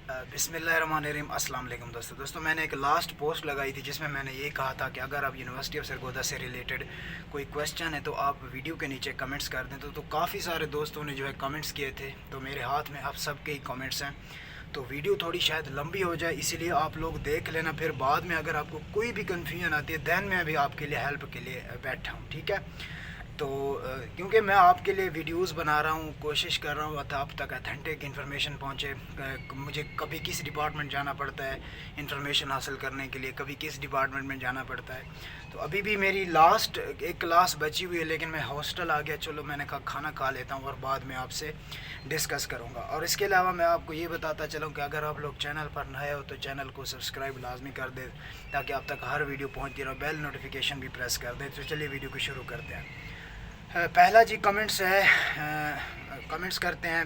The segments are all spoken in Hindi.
बिस्मिल्लाहिर्रहमानिर्रहीम अस्सलाम वालेकुम दोस्तों मैंने एक लास्ट पोस्ट लगाई थी जिसमें मैंने ये कहा था कि अगर आप यूनिवर्सिटी ऑफ सरगोदा से रिलेटेड कोई क्वेश्चन है तो आप वीडियो के नीचे कमेंट्स कर दें। तो काफ़ी सारे दोस्तों ने जो है कमेंट्स किए थे, तो मेरे हाथ में अब सबके ही कमेंट्स हैं। तो वीडियो थोड़ी शायद लंबी हो जाए, इसीलिए आप लोग देख लेना। फिर बाद में अगर आपको कोई भी कन्फ्यूजन आती है दैन मैं भी आपके लिए हेल्प के लिए बैठा हूँ, ठीक है। तो क्योंकि मैं आपके लिए वीडियोस बना रहा हूँ, कोशिश कर रहा हूँ आप तक अथेंटिक इन्फॉर्मेशन पहुँचे। मुझे कभी किस डिपार्टमेंट जाना पड़ता है इन्फॉर्मेशन हासिल करने के लिए, कभी किस डिपार्टमेंट में जाना पड़ता है। तो अभी भी मेरी लास्ट एक क्लास बची हुई है, लेकिन मैं हॉस्टल आ गया। चलो मैंने कहा खाना खा लेता हूँ और बाद में आपसे डिस्कस करूँगा। और इसके अलावा मैं आपको ये बताता चलूँ कि अगर आप लोग चैनल पर नए हो तो चैनल को सब्सक्राइब लाजमी कर दे ताकि आप तक हर वीडियो पहुँचती रहो। बेल नोटिफिकेशन भी प्रेस कर दें। तो चलिए वीडियो को शुरू करते हैं। पहला जी कमेंट्स है, कमेंट्स करते हैं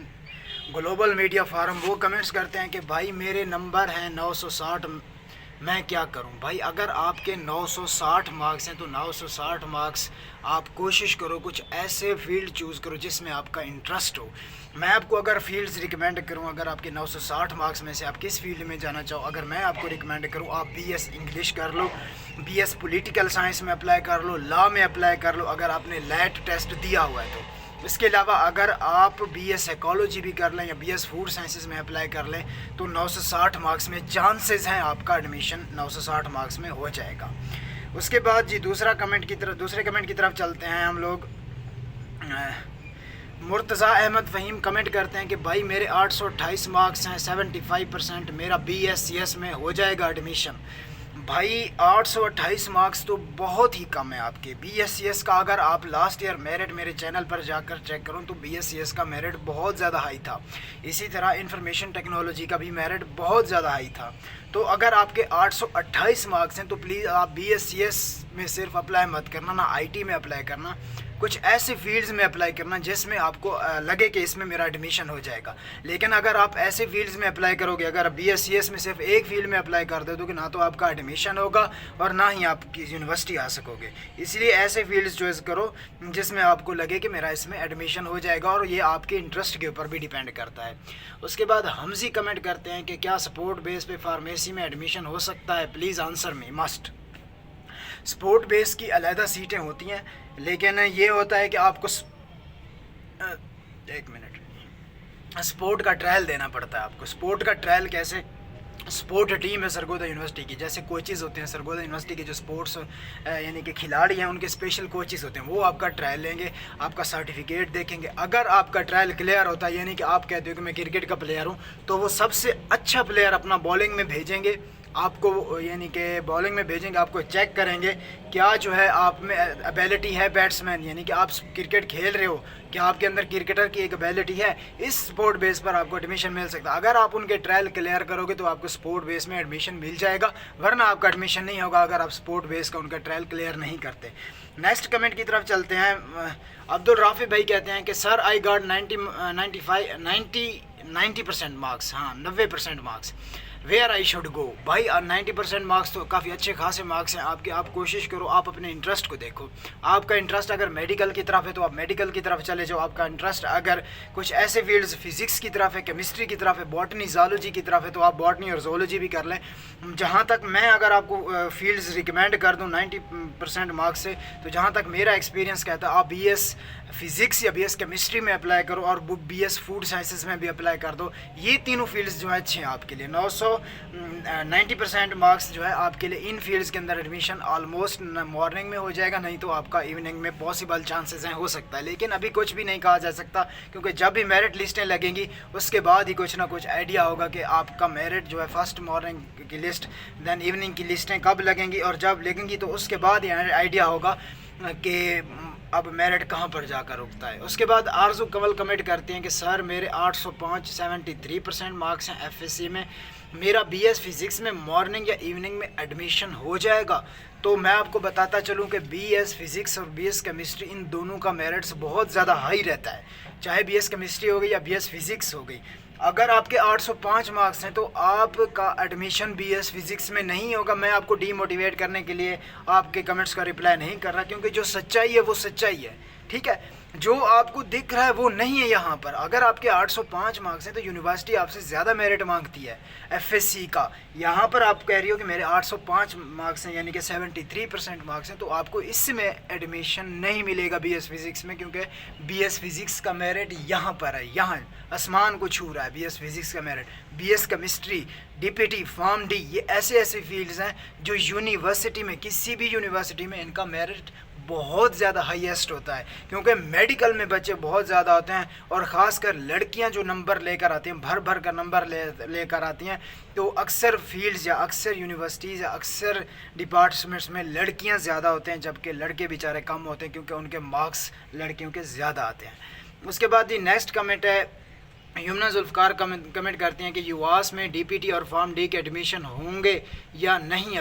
ग्लोबल मीडिया फार्म। वो कमेंट्स करते हैं कि भाई मेरे नंबर हैं 960, मैं क्या करूं। भाई अगर आपके 960 मार्क्स हैं तो 960 मार्क्स आप कोशिश करो कुछ ऐसे फील्ड चूज़ करो जिसमें आपका इंटरेस्ट हो। मैं आपको अगर फील्ड्स रिकमेंड करूं, अगर आपके 960 मार्क्स में से आप किस फील्ड में जाना चाहो, अगर मैं आपको रिकमेंड करूं आप बीएस इंग्लिश कर लो, बीएस पॉलिटिकल साइंस में अप्लाई कर लो, लॉ में अप्लाई कर लो अगर आपने लैट टेस्ट दिया हुआ है तो। इसके अलावा अगर आप बीएस साइकोलॉजी भी कर लें या बीएस फूड साइंसेस में अप्लाई कर लें तो 960 मार्क्स में चांसेस हैं आपका एडमिशन 960 मार्क्स में हो जाएगा। उसके बाद जी दूसरे कमेंट की तरफ चलते हैं हम लोग। मुर्तज़ा अहमद फ़हीम कमेंट करते हैं कि भाई मेरे 828 मार्क्स हैं, 75%, मेरा BSCS में हो जाएगा एडमिशन। भाई 828 मार्क्स तो बहुत ही कम है आपके। BSCS का अगर आप लास्ट ईयर मेरिट मेरे चैनल पर जाकर चेक करूं तो BSCS का मेरिट बहुत ज़्यादा हाई था। इसी तरह इंफॉर्मेशन टेक्नोलॉजी का भी मेरिट बहुत ज़्यादा हाई था। तो अगर आपके 828 मार्क्स हैं तो प्लीज़ आप BSCS में सिर्फ अप्लाई मत करना, ना IT में अप्लाई करना, कुछ ऐसे फील्ड्स में अप्लाई करना जिसमें आपको लगे कि इसमें मेरा एडमिशन हो जाएगा। लेकिन अगर आप ऐसे फील्ड्स में अप्लाई करोगे, अगर आप BSCS में सिर्फ एक फील्ड में अप्लाई कर दो तो ना तो आपका एडमिशन होगा और ना ही आप किसी यूनिवर्सिटी आ सकोगे। इसलिए ऐसे फील्ड्स चॉइस करो जिसमें आपको लगे कि मेरा इसमें एडमिशन हो जाएगा, और ये आपके इंटरेस्ट के ऊपर भी डिपेंड करता है। उसके बाद हमजी कमेंट करते हैं कि क्या सपोर्ट बेस पे फार्मेसी में एडमिशन हो सकता है, please answer me. Must sport base की अलहदा सीटें होती हैं, लेकिन ये होता है कि आपको एक मिनट स्पोर्ट का ट्रायल देना पड़ता है आपको। स्पोर्ट का ट्रायल कैसे, स्पोर्ट टीम है सरगोदा यूनिवर्सिटी की, जैसे कोचेज़ होते हैं सरगोदा यूनिवर्सिटी के जो स्पोर्ट्स यानी कि खिलाड़ी हैं उनके स्पेशल कोचेज़ होते हैं, वो आपका ट्रायल लेंगे, आपका सर्टिफिकेट देखेंगे। अगर आपका ट्रायल क्लियर होता है यानी कि आप कहते हो कि मैं क्रिकेट का प्लेयर हूँ, तो वो सबसे अच्छा प्लेयर अपना बॉलिंग में भेजेंगे आपको, यानी कि बॉलिंग में भेजेंगे, आपको चेक करेंगे क्या जो है आप में एबिलिटी है बैट्समैन, यानी कि आप क्रिकेट खेल रहे हो, क्या आपके अंदर क्रिकेटर की एक एबिलिटी है। इस स्पोर्ट बेस पर आपको एडमिशन मिल सकता है। अगर आप उनके ट्रायल क्लियर करोगे तो आपको स्पोर्ट बेस में एडमिशन मिल जाएगा, वरना आपका एडमिशन नहीं होगा अगर आप स्पोर्ट बेस का उनका ट्रायल क्लियर नहीं करते। नेक्स्ट कमेंट की तरफ चलते हैं। अब्दुल राफी भाई कहते हैं कि सर आई गॉट 90% मार्क्स, हाँ 90% marks, where I should go. भाई 90% मार्क्स तो काफ़ी अच्छे खासे मार्क्स हैं आपके। आप कोशिश करो, आप अपने इंटरेस्ट को देखो। आपका इंटरेस्ट अगर मेडिकल की तरफ है तो आप मेडिकल की तरफ चले जाओ। आपका इंटरेस्ट अगर कुछ ऐसे फील्ड्स फिजिक्स की तरफ है, केमिस्ट्री की तरफ है, बॉटनी ज़ूलॉजी की तरफ है, तो आप बॉटनी और ज़ूलॉजी भी कर लें। जहाँ तक मैं अगर आपको फील्ड्स रिकमेंड कर दूँ 90% मार्क्स से, तो जहाँ तक मेरा एक्सपीरियंस कहता है आप BS फिज़िक्स या BS केमिस्ट्री में अप्लाई करो और BS फूड साइंसेस में भी अप्लाई कर दो। ये तीनों फील्ड्स जो है अच्छे हैं आपके लिए। 90% मार्क्स जो है आपके लिए इन फील्ड्स के अंदर एडमिशन ऑलमोस्ट मॉर्निंग में हो जाएगा, नहीं तो आपका इवनिंग में पॉसिबल चांसेस हैं, हो सकता है। लेकिन अभी कुछ भी नहीं कहा जा सकता, क्योंकि जब भी मेरिट लिस्टें लगेंगी उसके बाद ही कुछ ना कुछ आइडिया होगा कि आपका मेरिट जो है फर्स्ट मॉर्निंग की लिस्ट, देन इवनिंग की लिस्टें कब लगेंगी, और जब लगेंगी तो उसके बाद ही आइडिया होगा कि अब मेरिट कहाँ पर जाकर रुकता है। उसके बाद आरजू कमल कमेंट करती हैं कि सर मेरे 805 73% मार्क्स हैं FSC में, मेरा BS फिज़िक्स में मॉर्निंग या इवनिंग में एडमिशन हो जाएगा। तो मैं आपको बताता चलूँ कि BS फिज़िक्स और BS केमिस्ट्री इन दोनों का मेरिट्स बहुत ज़्यादा हाई रहता है, चाहे BS केमिस्ट्री हो गई या BS फिज़िक्स हो गई। अगर आपके 805 मार्क्स हैं तो आपका एडमिशन BS फिज़िक्स में नहीं होगा। मैं आपको डीमोटिवेट करने के लिए आपके कमेंट्स का रिप्लाई नहीं कर रहा, क्योंकि जो सच्चाई है वो सच्चाई है, ठीक है, जो आपको दिख रहा है वो नहीं है यहाँ पर। अगर आपके 805 मार्क्स हैं तो यूनिवर्सिटी आपसे ज़्यादा मेरिट मांगती है एफएससी का। यहाँ पर आप कह रही हो कि मेरे 805 मार्क्स हैं, यानी कि 73% मार्क्स हैं, तो आपको इसमें एडमिशन नहीं मिलेगा बीएस फिज़िक्स में, क्योंकि बीएस फिज़िक्स का मेरिट यहाँ पर है, यहाँ आसमान को छू रहा है बीएस फिज़िक्स का merit. BS chemistry, DPT, pharm D, ये ऐसे ऐसे फील्ड्स हैं जो यूनिवर्सिटी में, किसी भी यूनिवर्सिटी में इनका मेरिट बहुत ज़्यादा हाईएस्ट होता है, क्योंकि मेडिकल में बच्चे बहुत ज़्यादा होते हैं, और ख़ासकर लड़कियां जो नंबर लेकर आती हैं, भर भर कर नंबर लेकर आती हैं, तो अक्सर फील्ड्स या अक्सर यूनिवर्सिटीज़ या अक्सर डिपार्टमेंट्स में लड़कियां ज़्यादा होते हैं, जबकि लड़के बेचारे कम होते हैं, क्योंकि उनके मार्क्स लड़कियों के ज़्यादा आते हैं। उसके बाद ये नेक्स्ट कमेंट है, यमुना जुल्फ़कार कमेंट करती हैं कि यूआस में डीपीटी और फार्म डी के एडमिशन होंगे या नहीं।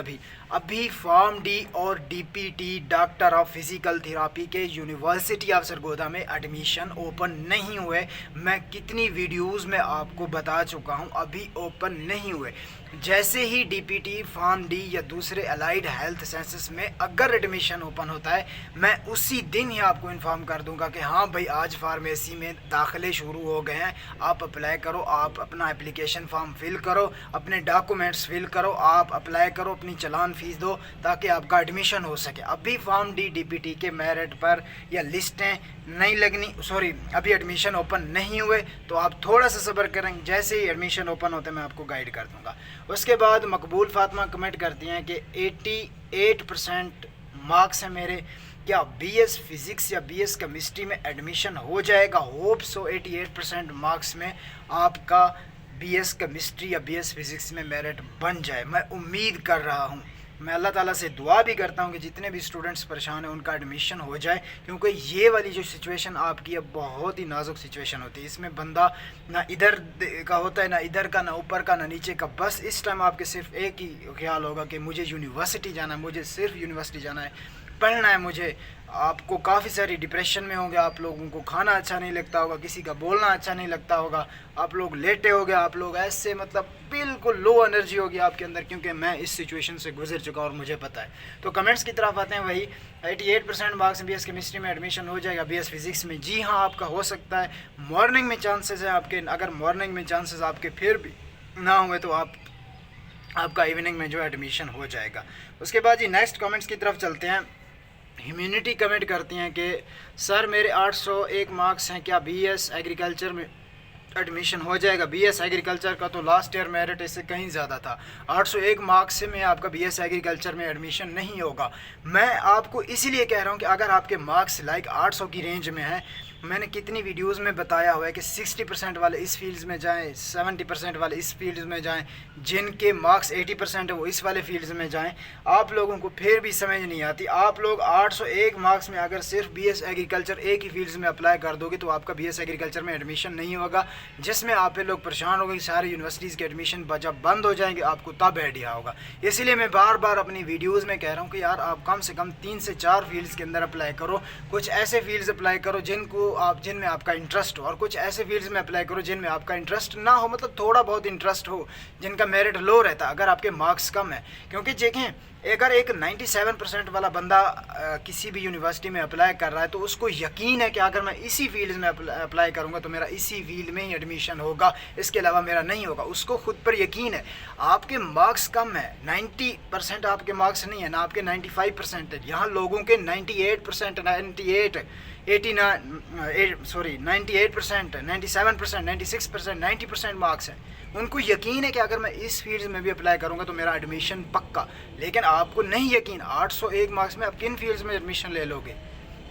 अभी फार्म डी और DPT doctor of physical therapy के यूनिवर्सिटी ऑफ सरगोदा में एडमिशन ओपन नहीं हुए। मैं कितनी वीडियोस में आपको बता चुका हूं, अभी ओपन नहीं हुए। जैसे ही डीपीटी, फार्म डी या दूसरे अलाइड हेल्थ साइंसेस में अगर एडमिशन ओपन होता है, मैं उसी दिन ही आपको इन्फॉर्म कर दूंगा कि हाँ भाई आज फार्मेसी में दाखिले शुरू हो गए हैं, आप अप्लाई करो, आप अपना एप्लीकेशन फॉर्म फिल करो, अपने डॉक्यूमेंट्स फिल करो, आप अप्लाई करो, अपनी चालान फीस दो ताकि आपका एडमिशन हो सके। अभी फार्म डी, डीपीटी के मेरिट पर या लिस्टें नहीं लगनी, सॉरी अभी एडमिशन ओपन नहीं हुए, तो आप थोड़ा सा सब्र करें, जैसे ही एडमिशन ओपन होते मैं आपको गाइड कर दूंगा। उसके बाद मकबूल फातिमा कमेंट करती हैं कि 88% मार्क्स हैं मेरे, क्या बीएस फिज़िक्स या बीएस केमिस्ट्री में एडमिशन हो जाएगा? होप सो 88% मार्क्स में आपका बीएस केमिस्ट्री या बीएस फिज़िक्स में मेरिट बन जाए। मैं उम्मीद कर रहा हूँ, मैं अल्लाह ताला से दुआ भी करता हूँ कि जितने भी स्टूडेंट्स परेशान हैं उनका एडमिशन हो जाए, क्योंकि ये वाली जो सिचुएशन आपकी है बहुत ही नाजुक सिचुएशन होती है। इसमें बंदा ना इधर का होता है, ना इधर का, ना ऊपर का, ना नीचे का। बस इस टाइम आपके सिर्फ एक ही ख्याल होगा कि मुझे यूनिवर्सिटी जाना है, मुझे सिर्फ यूनिवर्सिटी जाना है, पढ़ना है मुझे। आपको काफ़ी सारी डिप्रेशन में होंगे, आप लोगों को खाना अच्छा नहीं लगता होगा, किसी का बोलना अच्छा नहीं लगता होगा, आप लोग लेटे होगे, आप लोग ऐसे मतलब बिल्कुल लो एनर्जी होगी आपके अंदर, क्योंकि मैं इस सिचुएशन से गुजर चुका और मुझे पता है। तो कमेंट्स की तरफ आते हैं। वही 88% मार्क्स बीएस केमिस्ट्री में एडमिशन हो जाएगा, बीएस फिज़िक्स में जी हाँ आपका हो सकता है। मॉर्निंग में चांसेस हैं आपके, अगर मॉर्निंग में चांसेस आपके फिर भी ना हुए तो आपका इवनिंग में जो एडमिशन हो जाएगा। उसके बाद जी नेक्स्ट कमेंट्स की तरफ चलते हैं। ह्यूमैनिटी कमेंट करती हैं कि सर मेरे 801 मार्क्स हैं, क्या बीएस एग्रीकल्चर में एडमिशन हो जाएगा? बीएस एग्रीकल्चर का तो लास्ट ईयर मेरिट इससे कहीं ज़्यादा था, 801 मार्क्स से में आपका बीएस एग्रीकल्चर में एडमिशन नहीं होगा। मैं आपको इसीलिए कह रहा हूँ कि अगर आपके मार्क्स लाइक 800 की रेंज में है, मैंने कितनी वीडियोस में बताया हुआ है कि 60% वाले इस फील्ड्स में जाएं, 70% वाले इस फील्ड्स में जाएं, जिनके मार्क्स 80% है वो इस वाले फील्ड्स में जाएं। आप लोगों को फिर भी समझ नहीं आती। आप लोग 801 मार्क्स में अगर सिर्फ बीएस एग्रीकल्चर एक ही फील्ड्स में अप्लाई कर दोगे तो आपका बीएस एग्रीकल्चर में एडमिशन नहीं होगा, जिसमें आप लोग परेशान हो गए। सारी यूनिवर्सिटीज़ के एडमिशन जब बंद हो जाएंगे आपको तब आइडिया होगा। इसलिए मैं बार बार अपनी वीडियोज़ में कह रहा हूँ कि यार आप कम से कम 3 से 4 फील्ड्स के अंदर अप्लाई करो। कुछ ऐसे फील्ड्स अप्लाई करो जिनमें आपका इंटरेस्ट हो, और कुछ ऐसे फील्ड्स में अप्लाई करो जिनमें आपका इंटरेस्ट ना हो, मतलब थोड़ा बहुत इंटरेस्ट हो, जिनका मेरिट लो रहता है अगर आपके मार्क्स कम है। क्योंकि देखें, अगर एक 97% वाला बंदा किसी भी यूनिवर्सिटी में अप्लाई कर रहा है तो उसको यकीन है कि अगर मैं इसी फील्ड में अप्लाई करूंगा तो मेरा इसी फील्ड में ही एडमिशन होगा, इसके अलावा मेरा नहीं होगा। उसको खुद पर यकीन है। आपके मार्क्स कम है, 90% आपके मार्क्स नहीं है ना, आपके 95% है। यहाँ लोगों के 98%, 98, 89, सॉरी 98%, 97%, 96%, 90% मार्क्स हैं। उनको यकीन है कि अगर मैं इस फील्ड में भी अप्लाई करूंगा तो मेरा एडमिशन पक्का। लेकिन आपको नहीं यकीन 801 मार्क्स में आप किन फील्ड्स में एडमिशन ले लोगे।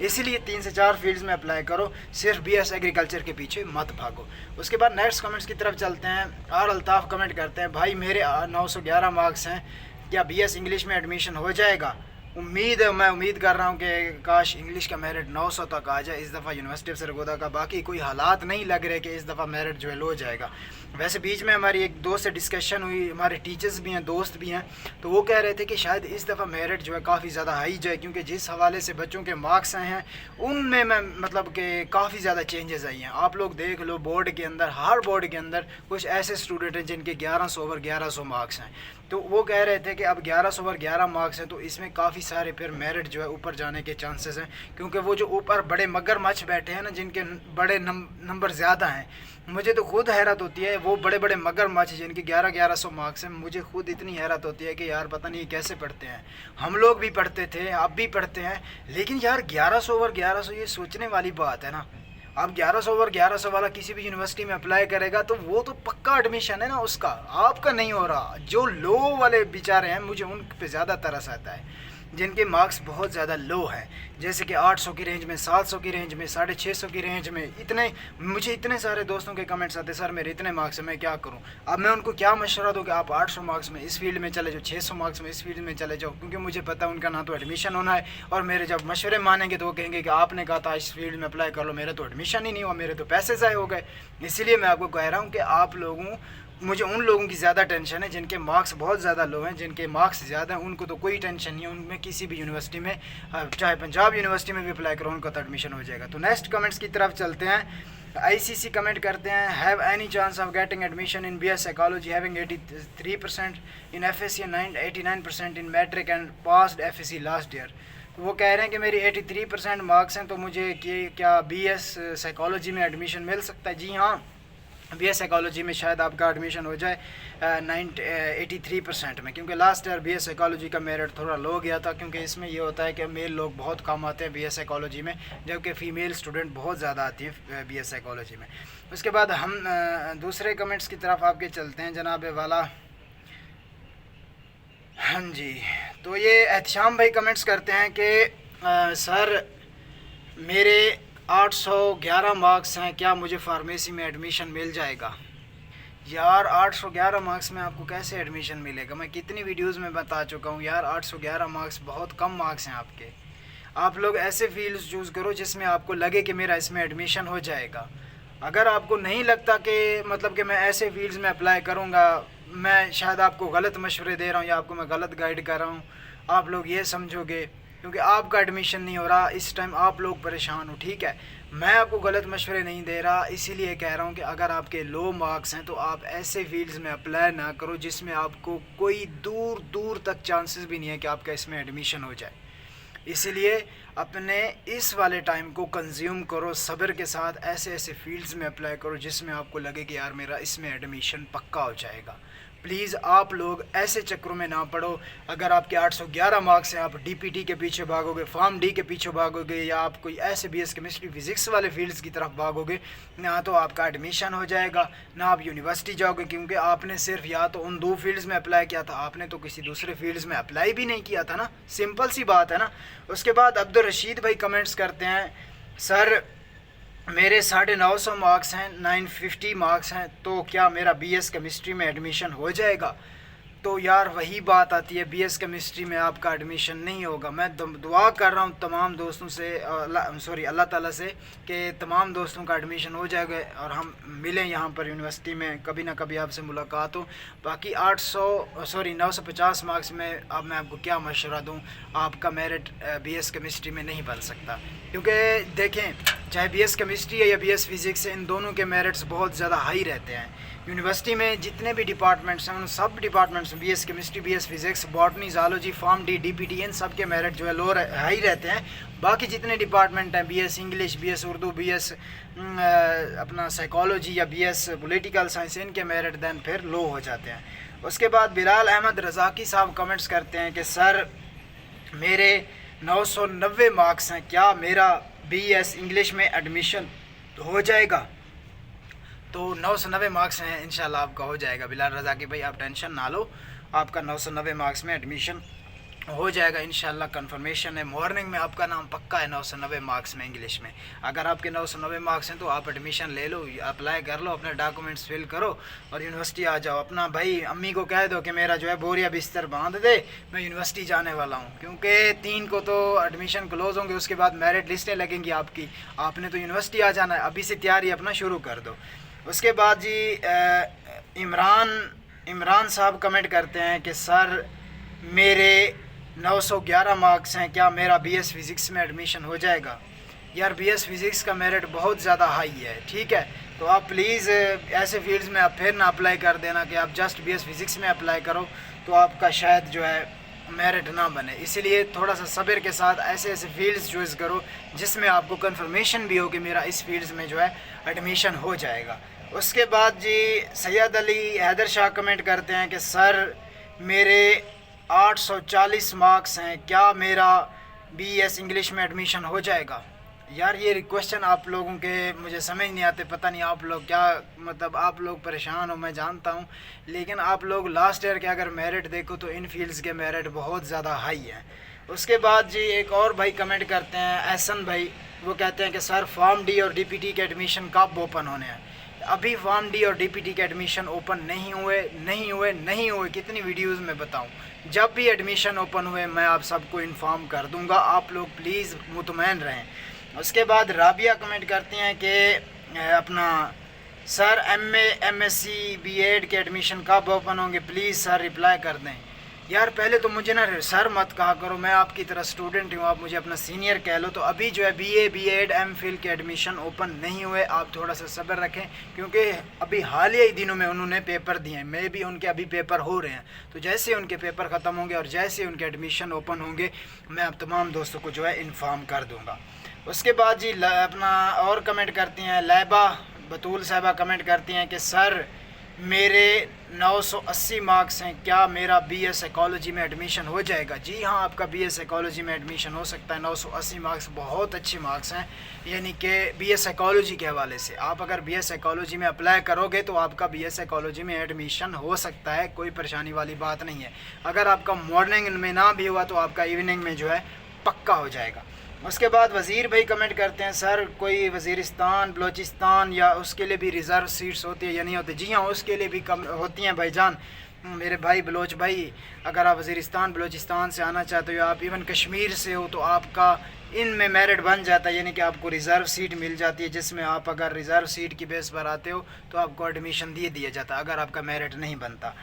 इसीलिए 3 से 4 फील्ड्स में अप्लाई करो, सिर्फ बीएस एग्रीकल्चर के पीछे मत भागो। उसके बाद नेक्स्ट कमेंट्स की तरफ चलते हैं। आर अल्ताफ़ कमेंट करते हैं, भाई मेरे 911 मार्क्स हैं, क्या बीएस इंग्लिश में एडमिशन हो जाएगा? उम्मीद है, मैं उम्मीद कर रहा हूँ कि काश इंग्लिश का मेरिट 900 तक आ जाए इस दफ़ा यूनिवर्सिटी ऑफ सरगोदा का। बाकी कोई हालात नहीं लग रहे कि इस दफ़ा मेरिट जो है लो जाएगा। वैसे बीच में हमारी एक दोस्त से डिस्कशन हुई, हमारे टीचर्स भी हैं, दोस्त भी हैं, तो वो कह रहे थे कि शायद इस दफ़ा मेरिट जो है काफ़ी ज़्यादा हाई जाए, क्योंकि जिस हवाले से बच्चों के मार्क्स आए हैं उनमें मैं मतलब कि काफ़ी ज़्यादा चेंजेस आई हैं। आप लोग देख लो, बोर्ड के अंदर, हर बोर्ड के अंदर कुछ ऐसे स्टूडेंट हैं जिनके 1100 ओवर 1100 मार्क्स हैं। तो वो कह रहे थे कि अब 1100 ओवर 11 मार्क्स हैं तो इसमें काफ़ी सारे फिर मेरिट जो है ऊपर जाने के चांसेस हैं, क्योंकि वो जो ऊपर बड़े मगरमच्छ बैठे हैं ना, जिनके बड़े नंबर ज़्यादा हैं, मुझे तो खुद हैरत होती है। वो बड़े बड़े मगरमच्छ जिनके 1100 मार्क्स हैं, मुझे खुद इतनी हैरत होती है कि यार पता नहीं कैसे पढ़ते हैं। हम लोग भी पढ़ते थे, अब भी पढ़ते हैं, लेकिन यार 1100 ओवर 1100 ये सोचने वाली बात है ना। आप 1100 ओवर 1100 वाला किसी भी यूनिवर्सिटी में अप्लाई करेगा तो वो तो पक्का एडमिशन है ना उसका, आपका नहीं हो रहा। जो लो वाले बेचारे हैं, मुझे उन पे ज़्यादा तरस आता है जिनके मार्क्स बहुत ज़्यादा लो हैं, जैसे कि 800 की रेंज में, 700 की रेंज में, 650 की रेंज में। मुझे इतने सारे दोस्तों के कमेंट्स आते, सर मेरे इतने मार्क्स हैं, मैं क्या करूं। अब मैं उनको क्या मशवरा दूं कि आप 800 मार्क्स में इस फील्ड में चले जाओ, 600 मार्क्स में इस फील्ड में चले जाओ, क्योंकि मुझे पता है उनका ना तो एडमिशन होना है, और मेरे जब मशवरे मानेंगे तो वो कहेंगे कि आपने कहा था इस फील्ड में अप्लाई कर लो, मेरा तो एडमिशन ही नहीं हुआ, मेरे तो पैसे ज़ाय हो गए। इसीलिए मैं आपको कह रहा हूँ कि मुझे उन लोगों की ज़्यादा टेंशन है जिनके मार्क्स बहुत ज़्यादा लो हैं। जिनके मार्क्स ज़्यादा हैं उनको तो कोई टेंशन नहीं है, उनमें किसी भी यूनिवर्सिटी में, चाहे पंजाब यूनिवर्सिटी में भी अप्लाई करो, उनका तो एडमिशन हो जाएगा। तो नेक्स्ट कमेंट्स की तरफ चलते हैं। ICC कमेंट करते हैं, have any chance of getting admission in BS psychology having 83% in FSC and 89% in matric and passed FSC last year. वो कह रहे हैं कि मेरी 83% मार्क्स हैं, तो मुझे क्या BS साइकोलॉजी में एडमिशन मिल सकता है? जी हाँ, BS साइकोलॉजी में शायद आपका एडमिशन हो जाए 83% में, क्योंकि लास्ट ईयर BS साइकोलॉजी का मेरिट थोड़ा लो गया था, क्योंकि इसमें ये होता है कि मेल लोग बहुत कम आते हैं BS साइकोलॉजी में, जबकि फ़ीमेल स्टूडेंट बहुत ज़्यादा आती है BS साइकोलॉजी में। उसके बाद हम दूसरे कमेंट्स की तरफ आपके चलते हैं जनाब वाला। हाँ जी, तो ये एहतशाम भाई कमेंट्स करते हैं कि सर मेरे 811 मार्क्स हैं, क्या मुझे फार्मेसी में एडमिशन मिल जाएगा? यार 811 मार्क्स में आपको कैसे एडमिशन मिलेगा? मैं कितनी वीडियोस में बता चुका हूँ यार, 811 मार्क्स बहुत कम मार्क्स हैं आपके। आप लोग ऐसे फील्ड्स चूज़ करो जिसमें आपको लगे कि मेरा इसमें एडमिशन हो जाएगा। अगर आपको नहीं लगता कि मतलब कि मैं ऐसे फील्ड्स में अप्लाई करूँगा, मैं शायद आपको गलत मशवरे दे रहा हूँ या आपको मैं गलत गाइड कर रहा हूँ, आप लोग ये समझोगे, क्योंकि आपका एडमिशन नहीं हो रहा इस टाइम, आप लोग परेशान हो। ठीक है, मैं आपको गलत मशवरे नहीं दे रहा, इसीलिए कह रहा हूँ कि अगर आपके लो मार्क्स हैं तो आप ऐसे फील्ड्स में अप्लाई ना करो जिसमें आपको कोई दूर दूर तक चांसेस भी नहीं है कि आपका इसमें एडमिशन हो जाए। इसीलिए अपने इस वाले टाइम को कंज्यूम करो सब्र के साथ, ऐसे ऐसे फील्ड्स में अप्लाई करो जिसमें आपको लगे कि यार मेरा इसमें एडमिशन पक्का हो जाएगा। प्लीज़ आप लोग ऐसे चक्रों में ना पड़ो। अगर आपके 811 मार्क्स हैं, आप DPT के पीछे भागोगे, फॉर्म डी के पीछे भागोगे, या आप कोई ऐसे BS केमिस्ट्री फिज़िक्स वाले फील्ड्स की तरफ भागोगे, ना तो आपका एडमिशन हो जाएगा, ना आप यूनिवर्सिटी जाओगे, क्योंकि आपने सिर्फ या तो उन 2 फील्ड्स में अप्लाई किया था, आपने तो किसी दूसरे फील्ड्स में अप्लाई भी नहीं किया था ना। सिंपल सी बात है ना। उसके बाद अब्दुल रशीद भाई कमेंट्स करते हैं, सर मेरे 950 मार्क्स हैं, 950 मार्क्स हैं, तो क्या मेरा BS केमिस्ट्री में एडमिशन हो जाएगा? तो यार वही बात आती है, BS केमिस्ट्री में आपका एडमिशन नहीं होगा। मैं दुआ कर रहा हूँ तमाम दोस्तों से, अल्लाह ताला से, कि तमाम दोस्तों का एडमिशन हो जाएगा और हम मिलें यहाँ पर यूनिवर्सिटी में, कभी ना कभी आपसे मुलाकात हो। बाकी 950 मार्क्स में अब मैं आपको क्या मशवरा दूँ, आपका मेरिट BS केमिस्ट्री में नहीं बन सकता, क्योंकि देखें चाहे BS केमिस्ट्री है या BS फिज़िक्स है, इन दोनों के मेरिट्स बहुत ज़्यादा हाई रहते हैं। यूनिवर्सिटी में जितने भी डिपार्टमेंट्स हैं, उन सब डिपार्टमेंट्स में BS chemistry, BS physics, botany, zoology, form D, DPT, इन सब के मेरिट जो है लो हाई रहते हैं। बाकी जितने डिपार्टमेंट हैं, BS English, BS Urdu, BS अपना साइकोलॉजी या BS पॉलिटिकल साइंस, इनके मेरिट दैन फिर लो हो जाते हैं। उसके बाद बिलाल अहमद रज़ाकी साहब कमेंट्स करते हैं कि सर मेरे 990 मार्क्स हैं, क्या मेरा BS इंग्लिश में एडमिशन हो जाएगा? तो 990 मार्क्स हैं, इंशाल्लाह आपका हो जाएगा बिलाल रज़ाकी भाई, आप टेंशन ना लो, आपका 990 मार्क्स में एडमिशन हो जाएगा इंशाल्लाह। कंफर्मेशन है, मॉर्निंग में आपका नाम पक्का है 990 मार्क्स में इंग्लिश में। अगर आपके 990 मार्क्स हैं तो आप एडमिशन ले लो, अप्लाई कर लो, अपने डॉक्यूमेंट्स फिल करो और यूनिवर्सिटी आ जाओ। अपना भाई अम्मी को कह दो कि मेरा जो है बोरिया बिस्तर बांध दे, मैं यूनिवर्सिटी जाने वाला हूँ, क्योंकि 3 को तो एडमिशन क्लोज होंगे, उसके बाद मेरिट लिस्टें लगेंगी आपकी, आपने तो यूनिवर्सिटी आ जाना है, अभी से तैयारी अपना शुरू कर दो। उसके बाद जी इमरान साहब कमेंट करते हैं कि सर मेरे 911 मार्क्स हैं, क्या मेरा BS फिज़िक्स में एडमिशन हो जाएगा? यार BS फिज़िक्स का मेरिट बहुत ज़्यादा हाई है, ठीक है, तो आप प्लीज़ ऐसे फील्ड्स में आप फिर ना अप्लाई कर देना कि आप जस्ट BS फिज़िक्स में अप्लाई करो, तो आपका शायद जो है मेरिट ना बने। इसीलिए थोड़ा सा सब्र के साथ ऐसे ऐसे फील्ड्स चूज़ करो जिसमें आपको कंफर्मेशन भी हो कि मेरा इस फील्ड्स में जो है एडमिशन हो जाएगा। उसके बाद जी सैयद अली हैदर शाह कमेंट करते हैं कि सर मेरे 840 मार्क्स हैं, क्या मेरा BS इंग्लिश में एडमिशन हो जाएगा? यार ये क्वेश्चन आप लोगों के मुझे समझ नहीं आते, पता नहीं आप लोग क्या मतलब आप लोग परेशान हो, मैं जानता हूँ, लेकिन आप लोग लास्ट ईयर के अगर मेरिट देखो तो इन फील्ड्स के मेरिट बहुत ज़्यादा हाई हैं। उसके बाद जी एक और भाई कमेंट करते हैं एहसन भाई, वो कहते हैं कि सर फॉर्म डी और DPT के एडमिशन कब ओपन होने हैं? अभी फॉर्म डी और DPT के एडमिशन ओपन नहीं हुए। कितनी वीडियोज़ में बताऊँ, जब भी एडमिशन ओपन हुए मैं आप सबको इन्फॉर्म कर दूँगा, आप लोग प्लीज़ मुतमईन रहें। उसके बाद राबिया कमेंट करती हैं कि अपना सर MA MSc B.Ed के एडमिशन कब ओपन होंगे, प्लीज़ सर रिप्लाई कर दें। यार पहले तो मुझे ना सर मत कहा करो, मैं आपकी तरह स्टूडेंट हूँ, आप मुझे अपना सीनियर कह लो। तो अभी जो है BA B.Ed MPhil के एडमिशन ओपन नहीं हुए, आप थोड़ा सा सब्र रखें, क्योंकि अभी हालिया ही दिनों में उन्होंने पेपर दिए हैं, मे भी उनके अभी पेपर हो रहे हैं। तो जैसे उनके पेपर ख़त्म होंगे और जैसे उनके एडमिशन ओपन होंगे मैं आप तमाम दोस्तों को जो है इन्फॉर्म कर दूँगा। उसके बाद जी अपना और कमेंट करती हैं लैबा बतूल साहिबा कमेंट करती हैं कि सर मेरे 980 मार्क्स हैं, क्या मेरा BS साइकोलॉजी में एडमिशन हो जाएगा? जी हाँ, आपका BS साइकोलॉजी में एडमिशन हो सकता है। 980 मार्क्स बहुत अच्छे मार्क्स हैं, यानी कि BS साइकोलॉजी के हवाले से आप अगर BS साइकोलॉजी में अप्लाई करोगे तो आपका BS साइकोलॉजी में एडमिशन हो सकता है, कोई परेशानी वाली बात नहीं है। अगर आपका मॉर्निंग में ना भी हुआ तो आपका इवनिंग में जो है पक्का हो जाएगा। उसके बाद वज़ीर भाई कमेंट करते हैं सर कोई वज़ीरिस्तान बलूचिस्तान या उसके लिए भी रिज़र्व सीट्स होती है या नहीं होती? जी हाँ, उसके लिए भी कम होती हैं भाईजान, मेरे भाई बलोच भाई। अगर आप वज़ीरिस्तान बलूचिस्तान से आना चाहते हो, आप इवन कश्मीर से हो, तो आपका इनमें मेरिट बन जाता है, यानी कि आपको रिज़र्व सीट मिल जाती है, जिसमें आप अगर रिज़र्व सीट की बेस पर आते हो तो आपको एडमिशन दिया जाता है अगर आपका मेरिट नहीं बनता।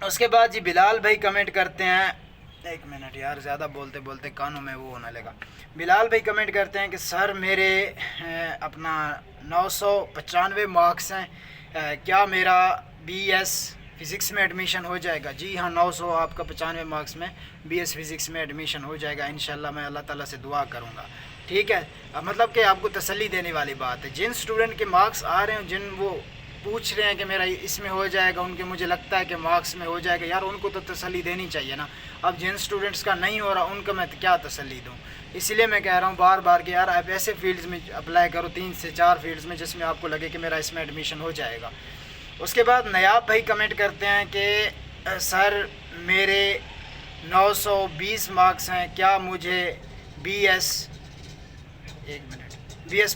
उसके बाद जी बिलाल भाई कमेंट करते हैं, एक मिनट यार, ज़्यादा बोलते बोलते कानों में वो होने लगा। बिलाल भाई कमेंट करते हैं कि सर मेरे अपना 995 मार्क्स हैं, क्या मेरा BS फ़िज़िक्स में एडमिशन हो जाएगा? जी हाँ, 900 आपका 95 मार्क्स में BS फ़िज़िक्स में एडमिशन हो जाएगा इंशाल्लाह। मैं अल्लाह ताला से दुआ करूँगा, ठीक है। मतलब कि आपको तसल्ली देने वाली बात है। जिन स्टूडेंट के मार्क्स आ रहे हैं, जिन वो पूछ रहे हैं कि मेरा इसमें हो जाएगा, उनके मुझे लगता है कि मार्क्स में हो जाएगा, यार उनको तो तसल्ली देनी चाहिए ना। अब जिन स्टूडेंट्स का नहीं हो रहा उनको मैं क्या तसल्ली दूँ? इसीलिए मैं कह रहा हूँ बार बार कि यार आप ऐसे फील्ड्स में अप्लाई करो, 3 से 4 फील्ड्स में, जिसमें आपको लगे कि मेरा इसमें एडमिशन हो जाएगा। उसके बाद नयाब भाई कमेंट करते हैं कि सर मेरे 920 मार्क्स हैं, क्या मुझे BS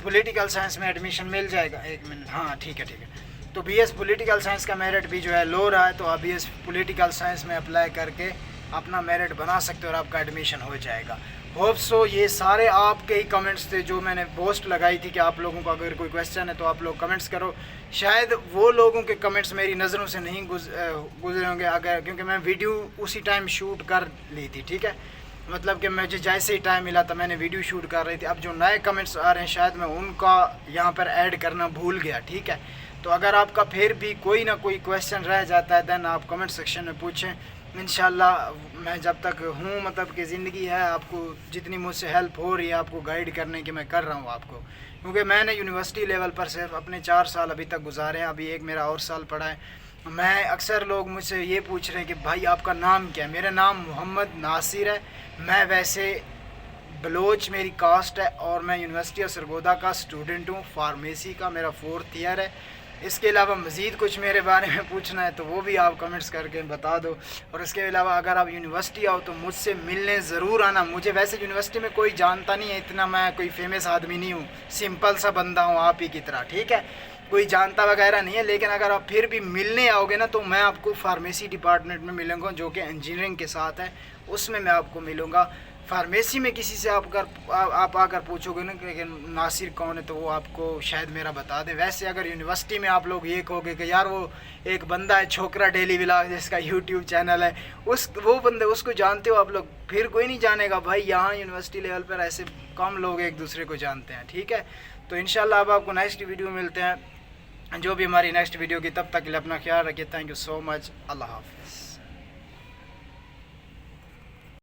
पॉलिटिकल साइंस में एडमिशन मिल जाएगा? एक मिनट, हाँ ठीक है। तो BS पॉलिटिकल साइंस का मेरिट भी जो है लो रहा है, तो आप BS पॉलिटिकल साइंस में अप्लाई करके अपना मेरिट बना सकते हो और आपका एडमिशन हो जाएगा। होप सो ये सारे आपके ही कमेंट्स थे जो मैंने पोस्ट लगाई थी कि आप लोगों को अगर कोई क्वेश्चन है तो आप लोग कमेंट्स करो। शायद वो लोगों के कमेंट्स मेरी नज़रों से नहीं गुजरे होंगे, अगर क्योंकि मैं वीडियो उसी टाइम शूट कर ली थी, ठीक है। मतलब कि मुझे जैसे ही टाइम मिला था मैंने वीडियो शूट कर रही थी। अब जो नए कमेंट्स आ रहे हैं शायद मैं उनका यहाँ पर ऐड करना भूल गया, ठीक है। तो अगर आपका फिर भी कोई ना कोई क्वेश्चन रह जाता है देन आप कमेंट सेक्शन में पूछें। इंशाल्लाह मैं जब तक हूँ, मतलब कि ज़िंदगी है, आपको जितनी मुझसे हेल्प हो रही है आपको गाइड करने की मैं कर रहा हूँ आपको, क्योंकि मैंने यूनिवर्सिटी लेवल पर सिर्फ अपने 4 साल अभी तक गुजारे हैं, अभी एक मेरा और साल पड़ा है। मैं अक्सर लोग मुझसे ये पूछ रहे हैं कि भाई आपका नाम क्या है? मेरा नाम मोहम्मद नासिर है। मैं वैसे बलोच मेरी कास्ट है और मैं यूनिवर्सिटी ऑफ सरगोदा का स्टूडेंट हूँ, फार्मेसी का मेरा 4th ईयर है। इसके अलावा मज़ीद कुछ मेरे बारे में पूछना है तो वो भी आप कमेंट्स करके बता दो। और इसके अलावा अगर आप यूनिवर्सिटी आओ तो मुझसे मिलने ज़रूर आना। मुझे वैसे यूनिवर्सिटी में कोई जानता नहीं है इतना, मैं कोई फेमस आदमी नहीं हूँ, सिंपल सा बंदा हूँ आप ही की तरह, ठीक है। कोई जानता वगैरह नहीं है, लेकिन अगर आप फिर भी मिलने आओगे ना तो मैं आपको फार्मेसी डिपार्टमेंट में मिलूँगा जो कि इंजीनियरिंग के साथ है, उसमें मैं आपको मिलूँगा। फार्मेसी में किसी से आप आकर पूछोगे ना कि नासिर कौन है तो वो आपको शायद मेरा बता दे। वैसे अगर यूनिवर्सिटी में आप लोग ये कहोगे कि यार वो एक बंदा है छोकरा डेली व्लॉग जिसका यूट्यूब चैनल है, वो बंदे उसको जानते हो आप लोग, फिर कोई नहीं जानेगा भाई। यहाँ यूनिवर्सिटी लेवल पर ऐसे कम लोग एक दूसरे को जानते हैं, ठीक है। तो इंशाल्लाह अब आपको नेक्स्ट वीडियो मिलते हैं, जो भी हमारी नेक्स्ट वीडियो की, तब तक के लिए अपना ख्याल रखिए। थैंक यू सो मच, अल्लाह हाफ़िज़।